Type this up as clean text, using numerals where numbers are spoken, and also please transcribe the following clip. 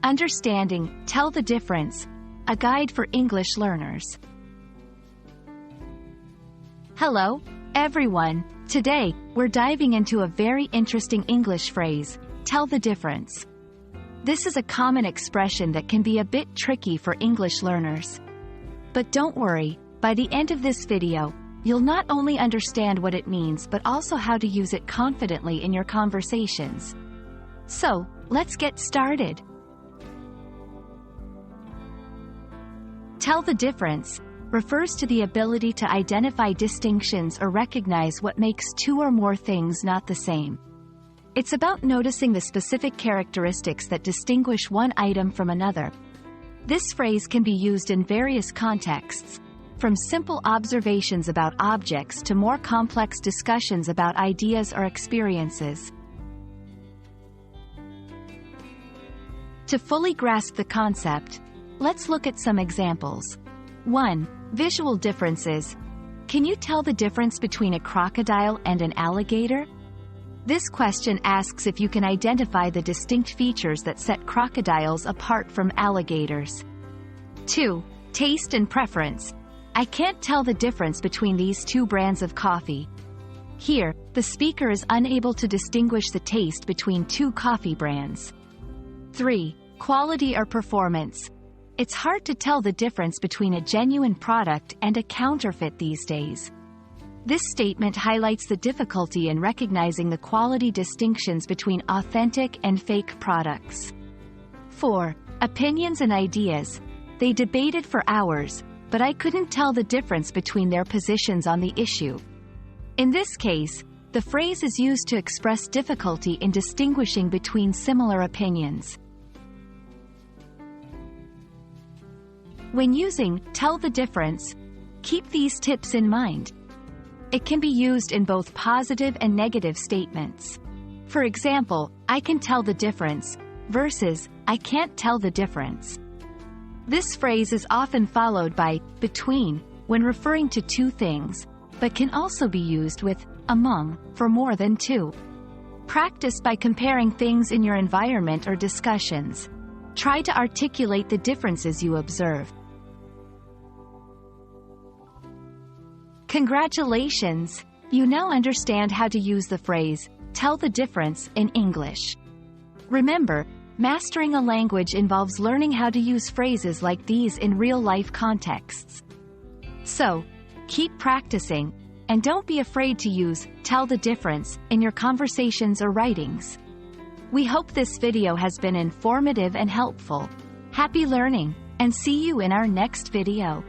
Understanding Tell the Difference, a guide for English learners. Hello, everyone. Today, we're diving into a very interesting English phrase, tell the difference. This is a common expression that can be a bit tricky for English learners. But don't worry, by the end of this video, you'll not only understand what it means but also how to use it confidently in your conversations. So, let's get started. Tell the difference refers to the ability to identify distinctions or recognize what makes two or more things not the same. It's about noticing the specific characteristics that distinguish one item from another. This phrase can be used in various contexts, from simple observations about objects to more complex discussions about ideas or experiences. To fully grasp the concept, let's look at some examples. 1. Visual differences. Can you tell the difference between a crocodile and an alligator? This question asks if you can identify the distinct features that set crocodiles apart from alligators. 2. Taste and preference. I can't tell the difference between these two brands of coffee. Here, the speaker is unable to distinguish the taste between two coffee brands. 3. Quality or performance. It's hard to tell the difference between a genuine product and a counterfeit these days. This statement highlights the difficulty in recognizing the quality distinctions between authentic and fake products. 4. Opinions and ideas. They debated for hours, but I couldn't tell the difference between their positions on the issue. In this case, the phrase is used to express difficulty in distinguishing between similar opinions. When using tell the difference, keep these tips in mind. It can be used in both positive and negative statements. For example, I can tell the difference versus I can't tell the difference. This phrase is often followed by between when referring to two things, but can also be used with among for more than two. Practice by comparing things in your environment or discussions. Try to articulate the differences you observe. Congratulations! You now understand how to use the phrase, tell the difference, in English. Remember, mastering a language involves learning how to use phrases like these in real-life contexts. So, keep practicing, and don't be afraid to use tell the difference in your conversations or writings. We hope this video has been informative and helpful. Happy learning, and see you in our next video.